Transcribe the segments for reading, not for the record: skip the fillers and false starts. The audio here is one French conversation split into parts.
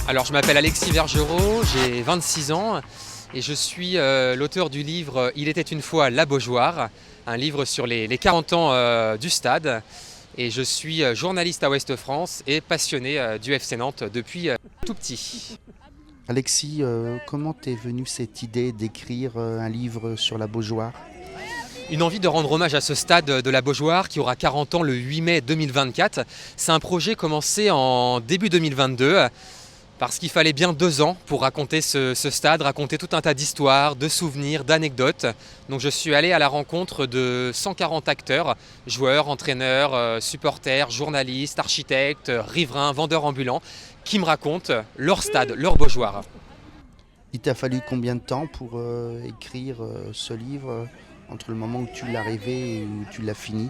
Alors, je m'appelle Alexis Vergerot, j'ai 26 ans et je suis l'auteur du livre Il était une fois la Beaujoire, un livre sur les 40 ans du stade. Et je suis journaliste à Ouest France et passionné du FC Nantes depuis tout petit. Alexis, comment t'es venue cette idée d'écrire un livre sur la Beaujoire? Une envie de rendre hommage à ce stade de la Beaujoire qui aura 40 ans le 8 mai 2024. C'est un projet commencé en début 2022. Parce qu'il fallait bien 2 ans pour raconter ce stade, raconter tout un tas d'histoires, de souvenirs, d'anecdotes. Donc je suis allé à la rencontre de 140 acteurs, joueurs, entraîneurs, supporters, journalistes, architectes, riverains, vendeurs ambulants, qui me racontent leur stade, leur Beaujoire. Il t'a fallu combien de temps pour écrire ce livre entre le moment où tu l'as rêvé et où tu l'as fini?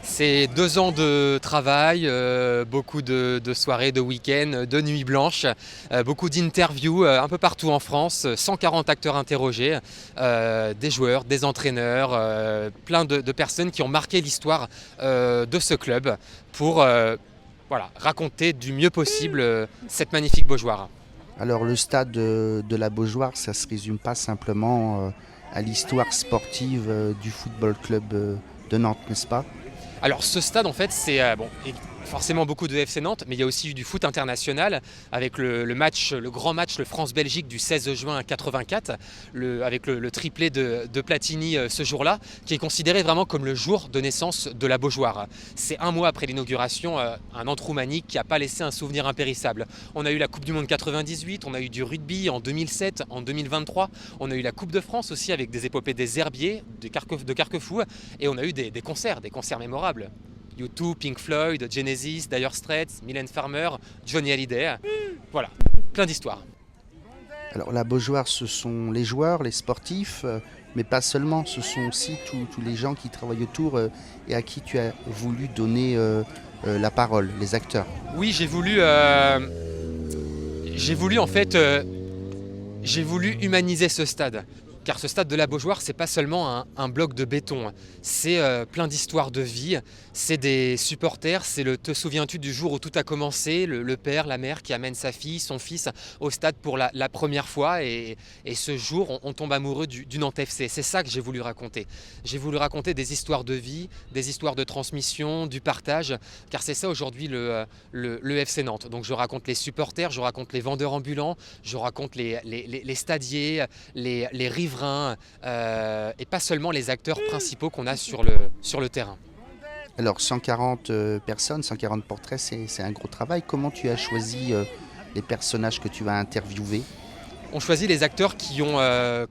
C'est 2 ans de travail, beaucoup de soirées, de week-ends, de nuits blanches, beaucoup d'interviews un peu partout en France, 140 acteurs interrogés, des joueurs, des entraîneurs, plein de personnes qui ont marqué l'histoire de ce club pour raconter du mieux possible cette magnifique Beaujoire. Alors le stade de la Beaujoire, ça se résume pas simplement à l'histoire sportive du football club de Nantes, n'est-ce pas? Alors ce stade en fait c'est forcément beaucoup de FC Nantes, mais il y a aussi eu du foot international avec le grand match, le France-Belgique du 16 juin 84, avec le triplé de Platini ce jour-là, qui est considéré vraiment comme le jour de naissance de la Beaujoire. C'est un mois après l'inauguration, un Nantes-Roumanie qui n'a pas laissé un souvenir impérissable. On a eu la Coupe du Monde 98, on a eu du rugby en 2007, en 2023, on a eu la Coupe de France aussi avec des épopées des Herbiers, de Carquefou, et on a eu des concerts mémorables. U2, Pink Floyd, Genesis, Dire Straits, Mylène Farmer, Johnny Hallyday. Voilà, plein d'histoires. Alors la Beaujoire, ce sont les joueurs, les sportifs, mais pas seulement, ce sont aussi tous les gens qui travaillent autour et à qui tu as voulu donner la parole, les acteurs. Oui, j'ai voulu humaniser ce stade. Car ce stade de la Beaujoire, c'est pas seulement un bloc de béton, c'est plein d'histoires de vie, c'est des supporters, c'est le te souviens-tu du jour où tout a commencé, le père, la mère qui amène sa fille, son fils au stade pour la première fois et ce jour on tombe amoureux du Nantes FC. C'est ça que j'ai voulu raconter. J'ai voulu raconter des histoires de vie, des histoires de transmission, du partage, car c'est ça aujourd'hui le FC Nantes. Donc je raconte les supporters, je raconte les vendeurs ambulants, je raconte les stadiers, les riverains, et pas seulement les acteurs principaux qu'on a sur le terrain. Alors 140 personnes, 140 portraits, c'est un gros travail. Comment tu as choisi les personnages que tu vas interviewer? On choisit les acteurs qui ont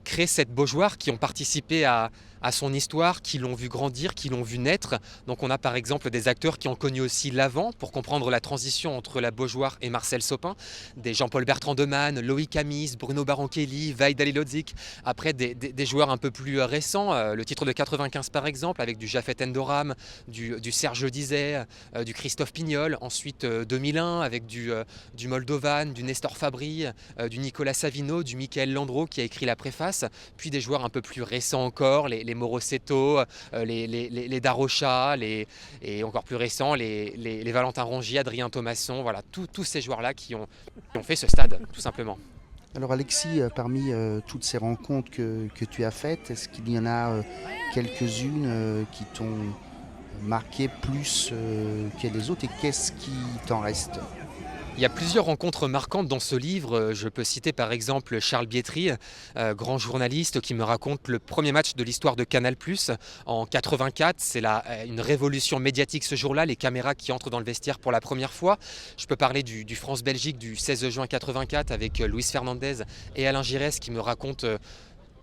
créé cette Beaujoire, qui ont participé à son histoire, qui l'ont vu grandir, qui l'ont vu naître. Donc on a par exemple des acteurs qui ont connu aussi l'avant pour comprendre la transition entre la Beaujoire et Marcel Sopin, des Jean-Paul Bertrand de Man, Loïc Amis, Bruno Baronchelli, Vaid Halilhodžić. Après des joueurs un peu plus récents, le titre de 95 par exemple, avec du Japhet Endoram, du Serge Dizet, du Christophe Pignol. Ensuite 2001 avec du Moldovan, du Nestor Fabri, du Nicolas Savino, du Michael Landreau qui a écrit la préface. Puis des joueurs un peu plus récents encore, les Morosetto, les Darocha, et encore plus récents, les Valentin Rongier, Adrien Thomasson, voilà, tous ces joueurs-là qui ont fait ce stade, tout simplement. Alors Alexis, parmi toutes ces rencontres que tu as faites, est-ce qu'il y en a quelques-unes qui t'ont marqué plus que les autres et qu'est-ce qui t'en reste? Il y a plusieurs rencontres marquantes dans ce livre. Je peux citer par exemple Charles Bietri, grand journaliste qui me raconte le premier match de l'histoire de Canal+ en 84. C'est une révolution médiatique ce jour-là, les caméras qui entrent dans le vestiaire pour la première fois. Je peux parler du France-Belgique du 16 juin 84 avec Luis Fernandez et Alain Giresse qui me racontent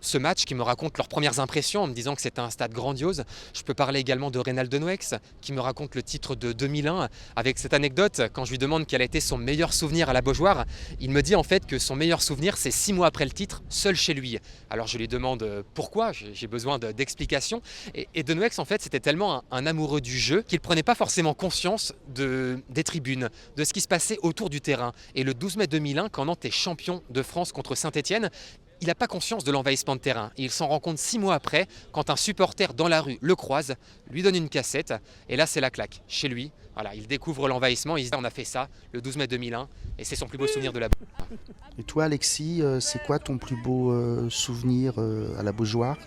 ce match, qui me raconte leurs premières impressions en me disant que c'était un stade grandiose. Je peux parler également de Reynald Denouex qui me raconte le titre de 2001 avec cette anecdote. Quand je lui demande quel a été son meilleur souvenir à la Beaujoire, il me dit en fait que son meilleur souvenir c'est 6 mois après le titre, seul chez lui. Alors je lui demande pourquoi, j'ai besoin d'explications. Et Denouex en fait c'était tellement un amoureux du jeu qu'il ne prenait pas forcément conscience des tribunes, de ce qui se passait autour du terrain. Et le 12 mai 2001, quand Nantes est champion de France contre Saint-Étienne, il n'a pas conscience de l'envahissement de terrain. Et il s'en rend compte 6 mois après, quand un supporter dans la rue le croise, lui donne une cassette, et là c'est la claque. Chez lui, voilà, il découvre l'envahissement, il se dit on a fait ça le 12 mai 2001, et c'est son plus beau souvenir de la Beaujoire. Et toi, Alexis, c'est quoi ton plus beau souvenir à la Beaujoire?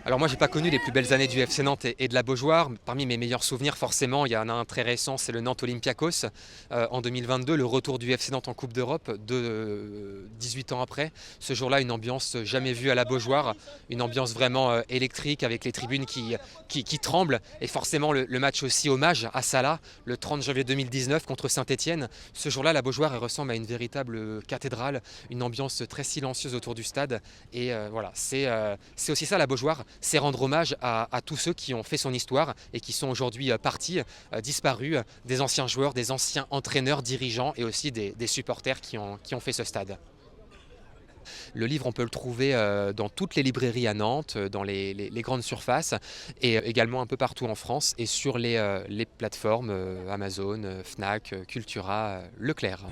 Alors moi j'ai pas connu les plus belles années du FC Nantes et de la Beaujoire. Parmi mes meilleurs souvenirs forcément, il y en a un très récent, c'est le Nantes Olympiakos en 2022, le retour du FC Nantes en Coupe d'Europe 18 ans après. Ce jour-là, une ambiance jamais vue à la Beaujoire, une ambiance vraiment électrique avec les tribunes qui tremblent, et forcément le match aussi hommage à Salah le 30 janvier 2019 contre Saint-Etienne. Ce jour-là, la Beaujoire elle ressemble à une véritable cathédrale, une ambiance très silencieuse autour du stade, et voilà, c'est aussi ça la Beaujoire. C'est rendre hommage à tous ceux qui ont fait son histoire et qui sont aujourd'hui partis, disparus, des anciens joueurs, des anciens entraîneurs, dirigeants et aussi des supporters qui ont fait ce stade. Le livre, on peut le trouver dans toutes les librairies à Nantes, dans les grandes surfaces et également un peu partout en France et sur les plateformes Amazon, Fnac, Cultura, Leclerc.